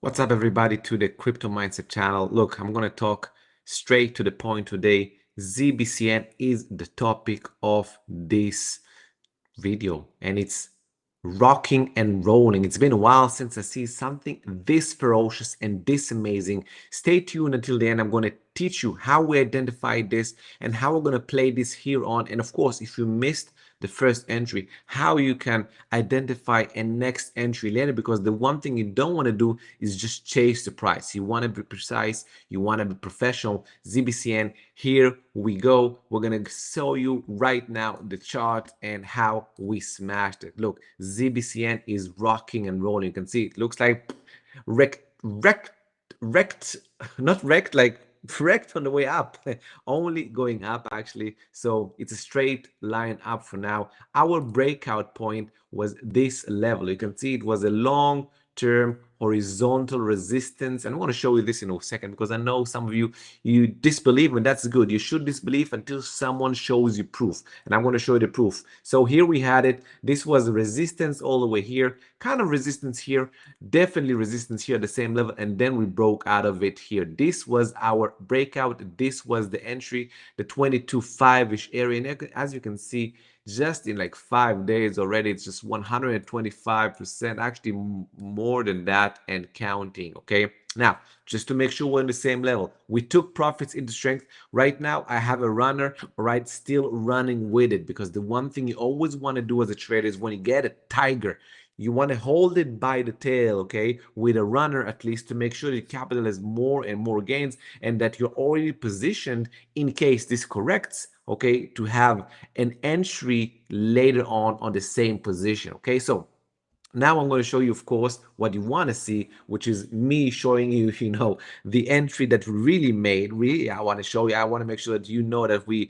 What's up, everybody, to the Crypto Mindset channel. Look, I'm going to talk straight to the point today. ZBCN is the topic of this video, and it's rocking and rolling. It's been a while since I see something this ferocious and this amazing. Stay tuned until the end. I'm going to teach you how we identify this and how we're going to play this here on. And of course, if you missed the first entry, how you can identify a next entry later, because the one thing you don't want to do is just chase the price. You want to be precise, you want to be professional. ZBCN, here we go. We're going to show you right now the chart and how we smashed it. Look, ZBCN is rocking and rolling. You can see it looks like wrecked, not wrecked, like wrecked on the way up, only going up actually. So it's a straight line up for now. Our breakout point was this level. You can see it was a long-term horizontal resistance, and I want to show you this in a second, because I know some of you disbelieve, and that's good. You should disbelieve until someone shows you proof, and I'm going to show you the proof. So here we had it. This was resistance all the way here, kind of resistance here, definitely resistance here at the same level, and then we broke out of it here. This was our breakout. This was the entry, the 22.5-ish area, and as you can see, just in like 5 days already, it's just 125%, actually more than that and counting. Okay, now just to make sure we're on the same level, we took profits into strength. Right now I have a runner, all right, still running with it, because the one thing you always want to do as a trader is when you get a tiger, you want to hold it by the tail, okay, with a runner at least, to make sure that capital has more and more gains, and that you're already positioned in case this corrects, okay, to have an entry later on the same position. Okay, so now I'm going to show you, of course, what you want to see, which is me showing you, the entry that we really made. Really, I want to show you. I want to make sure that you know that we,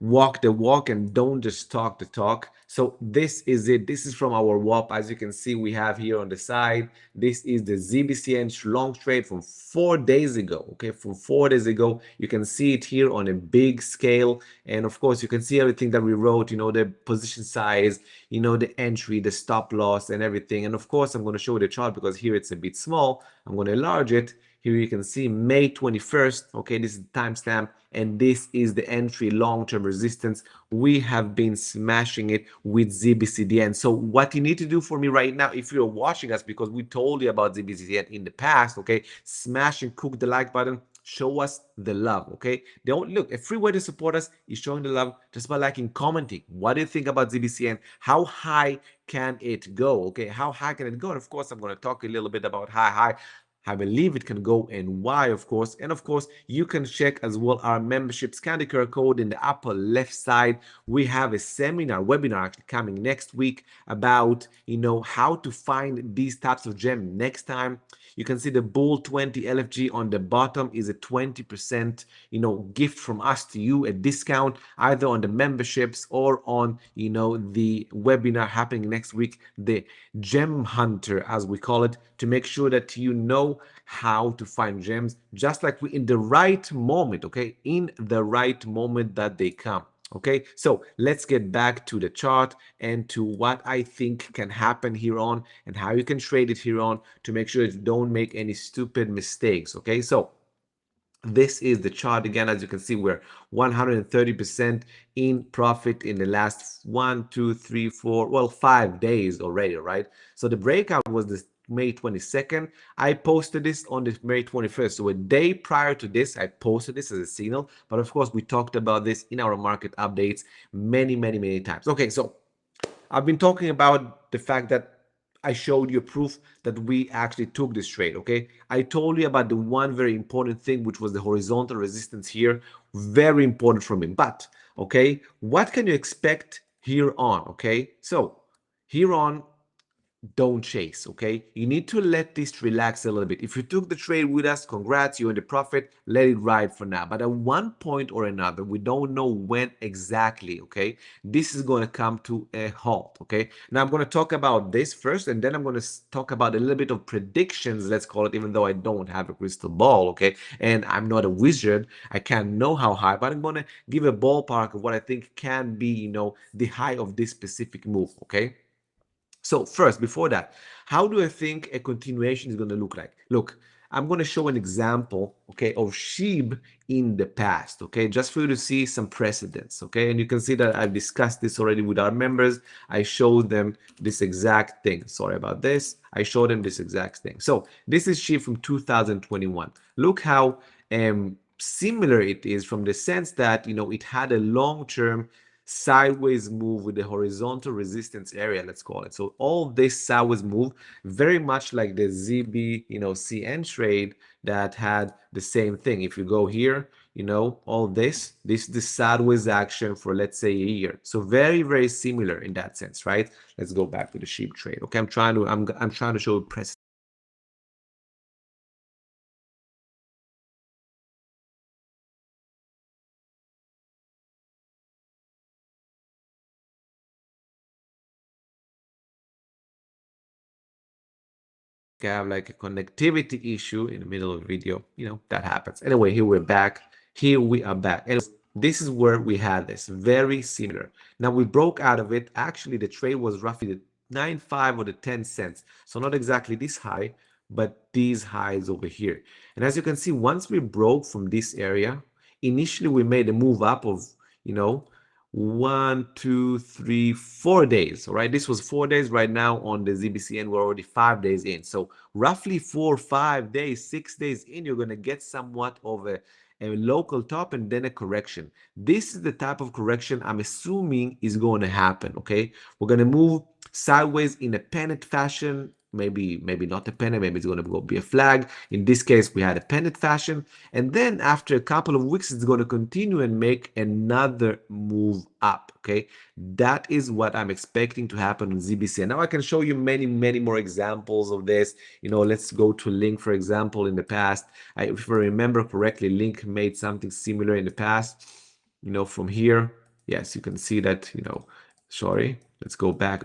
walk the walk and don't just talk the talk. So this is it. This is from our WAP. As you can see, we have here on the side, this is the ZBCN long trade from 4 days ago. Okay, from 4 days ago. You can see it here on a big scale. And of course, you can see everything that we wrote, the position size, the entry, the stop loss, and everything. And of course, I'm going to show you the chart, because here it's a bit small. I'm going to enlarge it. Here you can see May 21st. Okay, this is the timestamp, and this is the entry long-term resistance. We have been smashing it with ZBCDN. So what you need to do for me right now, if you're watching us, because we told you about ZBCDN in the past, okay, smash and cook the like button. Show us the love, okay? Don't look, a free way to support us is showing the love just by liking, commenting. What do you think about ZBCN? How high can it go? Okay, how high can it go? And of course, I'm going to talk a little bit about how high I believe it can go and why, of course. And of course, you can check as well our membership. Scan the QR code in the upper left side. We have a webinar actually coming next week about, how to find these types of gems next time. You can see the Bull 20 LFG on the bottom is a 20%, gift from us to you, a discount either on the memberships or on, the webinar happening next week, the Gem Hunter, as we call it, to make sure that you know how to find gems, just like we in the right moment, okay, in the right moment that they come. Okay, so let's get back to the chart and to what I think can happen here on, and how you can trade it here on, to make sure that you don't make any stupid mistakes. Okay, so this is the chart again. As you can see, we're 130% in profit in the last 5 days already, right? So the breakout was this May 22nd. I posted this on the May 21st. So a day prior to this, I posted this as a signal. But of course, we talked about this in our market updates many times. Okay, so I've been talking about the fact that I showed you proof that we actually took this trade, okay? I told you about the one very important thing, which was the horizontal resistance here. Very important for me. But, okay, what can you expect here on, okay? So, here on, don't chase, okay? You need to let this relax a little bit. If you took the trade with us, congrats, you're in the profit, let it ride for now. But at one point or another, we don't know when exactly, okay, this is going to come to a halt, okay? Now I'm going to talk about this first, and then I'm going to talk about a little bit of predictions, let's call it, even though I don't have a crystal ball, okay? And I'm not a wizard. I can't know how high, but I'm going to give a ballpark of what I think can be, the high of this specific move, okay? So first, before that, how do I think a continuation is going to look like? Look, I'm going to show an example, okay, of SHIB in the past, okay, just for you to see some precedents, okay? And you can see that I've discussed this already with our members. I showed them this exact thing. Sorry about this. I showed them this exact thing. So this is SHIB from 2021. Look how similar it is from the sense that, it had a long-term sideways move with the horizontal resistance area, let's call it. So all this sideways move, very much like the ZBCN trade that had the same thing. If you go here, all this is the sideways action for, let's say, a year. So very, very similar in that sense, right? Let's go back to the sheep trade. Okay, I'm trying to show precedent. Have like a connectivity issue in the middle of the video, that happens. Anyway, here we're back. Here we are back. And this is where we had this very similar. Now we broke out of it. Actually, the trade was roughly the 9.5 or the 10 cents. So not exactly this high, but these highs over here. And as you can see, once we broke from this area, initially we made a move up of, 1, 2, 3, 4 days. All right, this was 4 days. Right now on the ZBCN, we're already 5 days in. So roughly 4, 5 days, 6 days in, you're going to get somewhat of a local top and then a correction. This is the type of correction I'm assuming is going to happen. Okay, we're going to move sideways in a pennant fashion. Maybe not a pennant, maybe it's going to be a flag. In this case, we had a pennant fashion. And then after a couple of weeks, it's going to continue and make another move up. Okay, that is what I'm expecting to happen on ZBCN. Now I can show you many, many more examples of this. Let's go to Link, for example. In the past, if I remember correctly, Link made something similar in the past. From here, yes, you can see that, sorry, let's go back.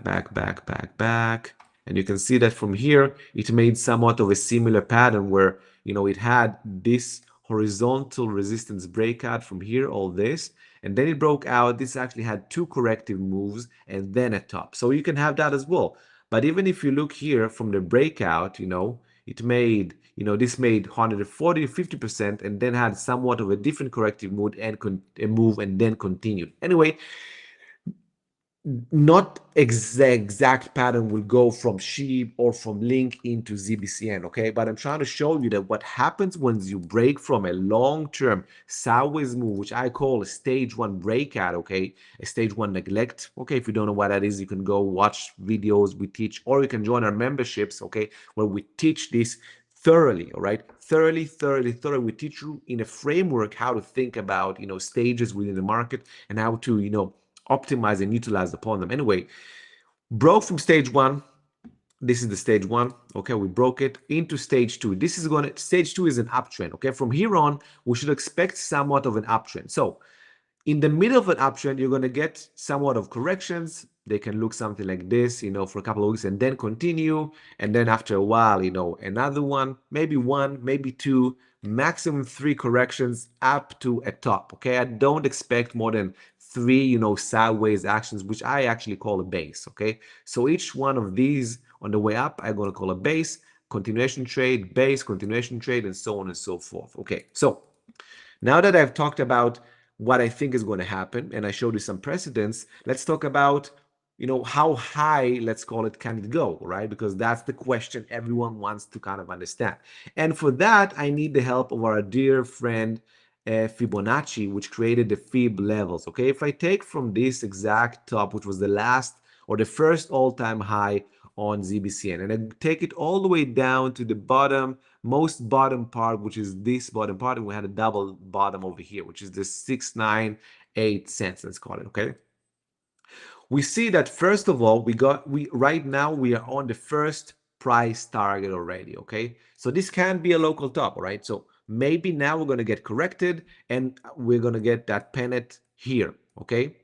And you can see that from here, it made somewhat of a similar pattern where, it had this horizontal resistance breakout from here, all this, and then it broke out. This actually had two corrective moves and then a top. So you can have that as well. But even if you look here from the breakout, it made, this made 140, 50%, and then had somewhat of a different corrective move and then continued. Anyway, not exact pattern will go from sheep or from link into ZBCN, okay? But I'm trying to show you that what happens when you break from a long-term sideways move, which I call a stage one breakout, okay? A stage one neglect, okay? If you don't know what that is, you can go watch videos we teach, or you can join our memberships, okay? Where we teach this thoroughly, all right? Thoroughly. We teach you in a framework how to think about, stages within the market and how to, optimize and utilize upon them. Anyway, broke from stage one. This is the stage one. Okay, we broke it into stage two. Stage two is an uptrend. Okay, from here on, we should expect somewhat of an uptrend. So in the middle of an uptrend, you're going to get somewhat of corrections. They can look something like this, for a couple of weeks and then continue. And then after a while, another one, maybe two, maximum 3 corrections up to a top. Okay, I don't expect more than 3, sideways actions, which I actually call a base. Okay, so each one of these on the way up, I'm going to call a base, continuation trade, base, continuation trade, and so on and so forth. Okay, so now that I've talked about what I think is going to happen, and I showed you some precedents, let's talk about, how high, let's call it, can it go, right? Because that's the question everyone wants to kind of understand. And for that, I need the help of our dear friend, Fibonacci, which created the Fib levels, okay? If I take from this exact top, which was the last or the first all-time high on ZBCN, and I take it all the way down to the most bottom part, which is this bottom part, and we had a double bottom over here, which is the 698 cents, let's call it, okay? We see that first of all, right now we are on the first price target already, okay? So this can be a local top, all right? So maybe now we're gonna get corrected and we're gonna get that pennant here, okay?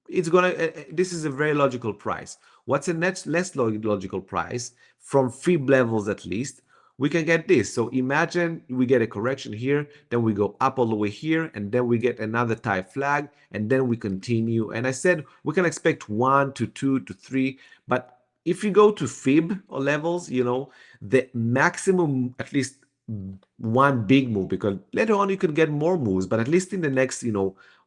This is a very logical price. What's a next less logical price from fib levels at least? We can get this. So imagine we get a correction here, then we go up all the way here, and then we get another type flag, and then we continue. And I said we can expect 1 to 2 to 3, but if you go to fib or levels, the maximum, at least one big move, because later on you can get more moves, but at least in the next,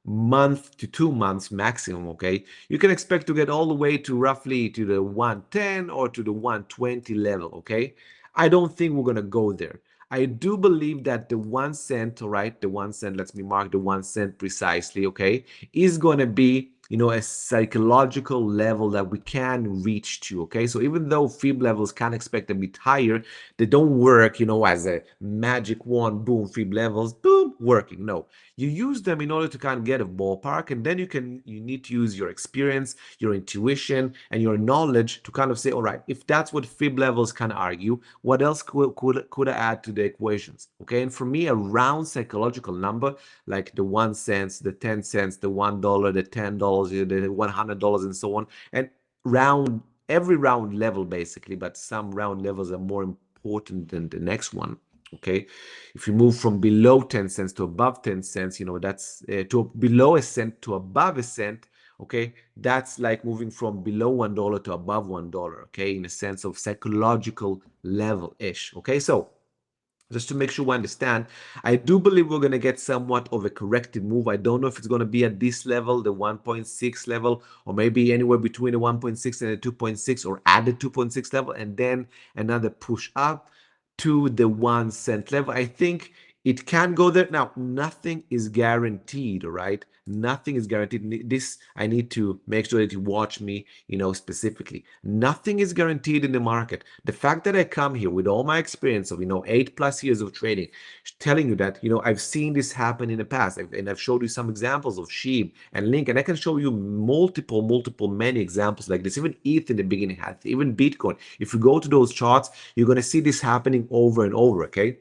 month to 2 months maximum, okay, you can expect to get all the way to roughly to the 110 or to the 120 level, okay. I don't think we're gonna go there. I do believe that the 1 cent, all right, the 1 cent, let me mark the 1 cent precisely, okay, is gonna be, a psychological level that we can reach to, okay. So even though fib levels can expect a bit higher, they don't work, as a magic wand, boom, fib levels, boom, working. No, you use them in order to kind of get a ballpark, and then you need to use your experience, your intuition, and your knowledge to kind of say, all right, if that's what fib levels can argue, what else could I add to the equations? Okay, and for me, a round psychological number like the 1 cent, the 10 cents, the $1, the $10, the $100, and so on, and round every round level basically, but some round levels are more important than the next one. Okay, if you move from below 10 cents to above 10 cents, that's to below a cent to above a cent. Okay, that's like moving from below $1 to above $1. Okay, in a sense of psychological level ish. Okay, so just to make sure we understand, I do believe we're going to get somewhat of a corrective move. I don't know if it's going to be at this level, the 1.6 level, or maybe anywhere between the 1.6 and the 2.6, or at the 2.6 level, and then another push up to the 1 cent level. I think it can go there. Now, nothing is guaranteed, all right? Nothing is guaranteed. This, I need to make sure that you watch me, specifically. Nothing is guaranteed in the market. The fact that I come here with all my experience of, 8+ years of trading, telling you that, I've seen this happen in the past, and I've showed you some examples of SHIB and Link, and I can show you many examples like this. Even ETH in the beginning had, even Bitcoin. If you go to those charts, you're going to see this happening over and over, okay?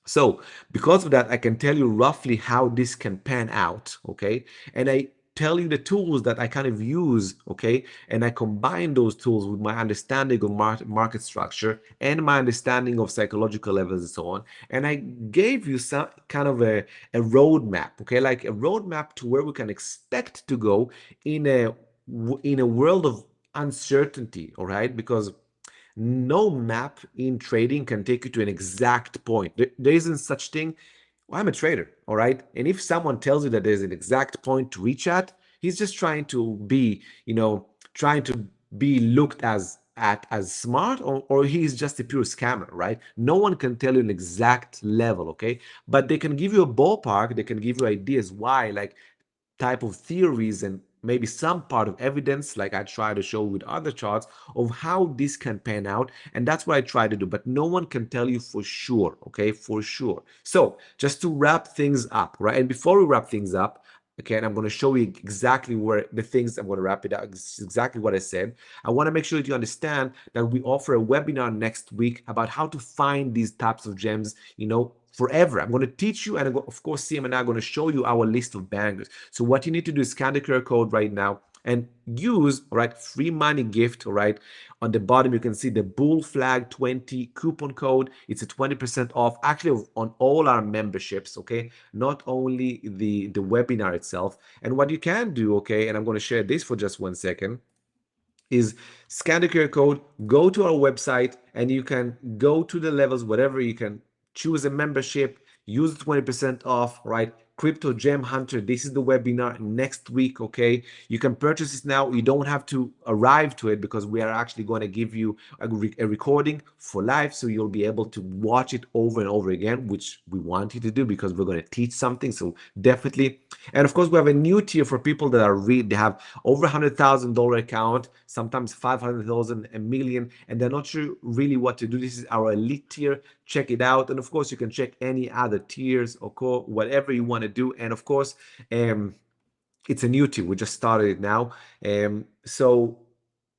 So because of that, I can tell you roughly how this can pan out, okay? And I tell you the tools that I kind of use, okay? And I combine those tools with my understanding of market structure and my understanding of psychological levels and so on. And I gave you some kind of a roadmap, okay? Like a roadmap to where we can expect to go in a world of uncertainty, all right? Because no map in trading can take you to an exact point. There isn't such thing. Well, I'm a trader, all right? And if someone tells you that there's an exact point to reach at, he's just trying to be, trying to be looked as smart, or he's just a pure scammer, right? No one can tell you an exact level, okay? But they can give you a ballpark, they can give you ideas why, like type of theories and maybe some part of evidence, like I try to show with other charts, of how this can pan out. And that's what I try to do. But no one can tell you for sure, okay? For sure. So just to wrap things up, right? And before we wrap things up, okay, and I'm going to show you exactly where the things I'm going to wrap it up, exactly what I said. I want to make sure that you understand that we offer a webinar next week about how to find these types of gems, forever. I'm going to teach you, and of course, CM and I are going to show you our list of bangers. So what you need to do is scan the QR code right now and use, all right, free money gift, all right. On the bottom, you can see the bull flag 20 coupon code. It's a 20% off, actually, on all our memberships, okay? Not only the webinar itself. And what you can do, okay, and I'm going to share this for just 1 second, is scan the QR code, go to our website, and you can go to the levels, whatever you can choose a membership, use 20% off, right? Crypto Gem Hunter. This is the webinar next week, okay? You can purchase this now. You don't have to arrive to it because we are actually going to give you a recording for life, so you'll be able to watch it over and over again, which we want you to do because we're going to teach something. So definitely. And of course, we have a new tier for people that are they have over $100,000 account, sometimes 500,000, a million, and they're not sure really what to do. This is our elite tier. Check it out. And of course, you can check any other tiers or whatever you want to do. And of course, it's a new tier. We just started it now. So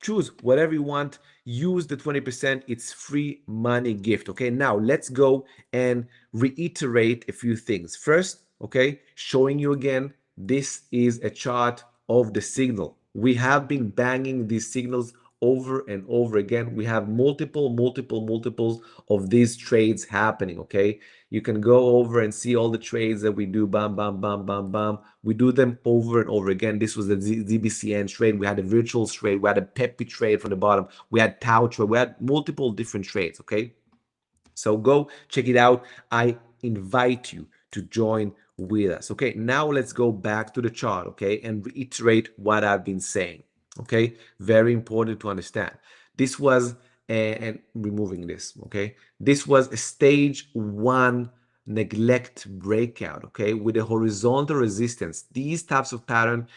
choose whatever you want. Use the 20%. It's free money gift. Okay, now let's go and reiterate a few things. First, okay, showing you again, this is a chart of the signal. We have been banging these signals over and over again. We have multiples of these trades happening, okay? You can go over and see all the trades that we do, bam, bam, bam, bam, bam. We do them over and over again. This was the ZBCN trade. We had a virtual trade. We had a Pepe trade from the bottom. We had Tau trade. We had multiple different trades, okay? So go check it out. I invite you to join with us. Okay, now let's go back to the chart, okay, and reiterate what I've been saying. Okay, very important to understand. This was and removing this, okay, this was a stage one neglect breakout, okay, with a horizontal resistance. These types of pattern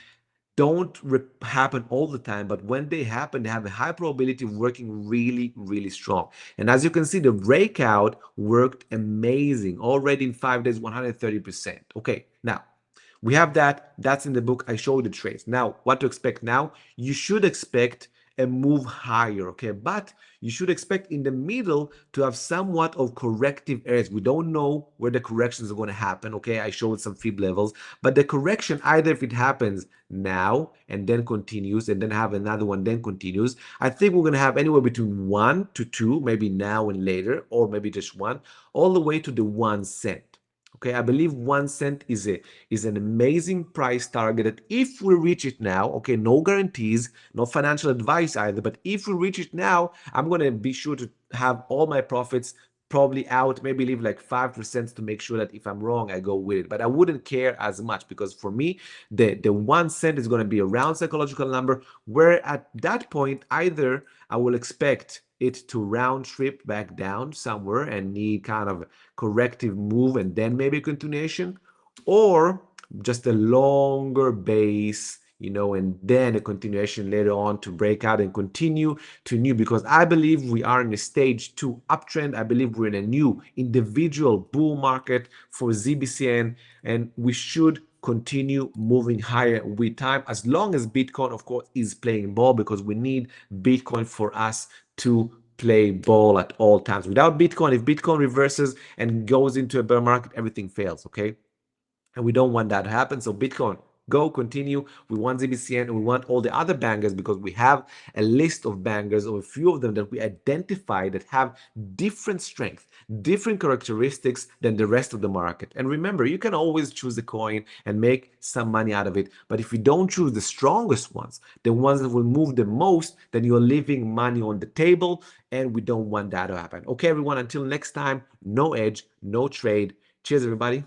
don't happen all the time, but when they happen, they have a high probability of working really strong. And as you can see, the breakout worked amazing already in 5 days, 130%. Okay, now we have that. That's in the book. I showed the trades. Now, what to expect now? You should expect a move higher, okay? But you should expect in the middle to have somewhat of corrective areas. We don't know where the corrections are going to happen, okay? I showed some fib levels, but the correction, either if it happens now and then continues and then have another one, then continues, I think we're going to have anywhere between 1 to 2, maybe now and later, or maybe just 1, all the way to the 1 cent. Okay, I believe 1 cent is an amazing price target that if we reach it now, okay, no guarantees, no financial advice either, but if we reach it now, I'm going to be sure to have all my profits probably out, maybe leave like 5% to make sure that if I'm wrong, I go with it. But I wouldn't care as much because for me, the 1 cent is going to be a round psychological number where at that point, either I will expect it to round trip back down somewhere and need kind of corrective move and then maybe a continuation, or just a longer base, you know, and then a continuation later on to break out and continue to new, because I believe we are in a stage 2 uptrend. I believe we're in a new individual bull market for ZBCN, and we should continue moving higher with time, as long as Bitcoin, of course, is playing ball, because we need Bitcoin for us to play ball at all times. Without Bitcoin, if Bitcoin reverses and goes into a bear market, everything fails, okay? And we don't want that to happen. So Bitcoin, go, continue. We want ZBCN and we want all the other bangers, because we have a list of bangers, or a few of them that we identify that have different strength, different characteristics than the rest of the market. And remember, you can always choose a coin and make some money out of it. But if you don't choose the strongest ones, the ones that will move the most, then you're leaving money on the table, and we don't want that to happen. Okay, everyone, until next time, no edge, no trade. Cheers, everybody.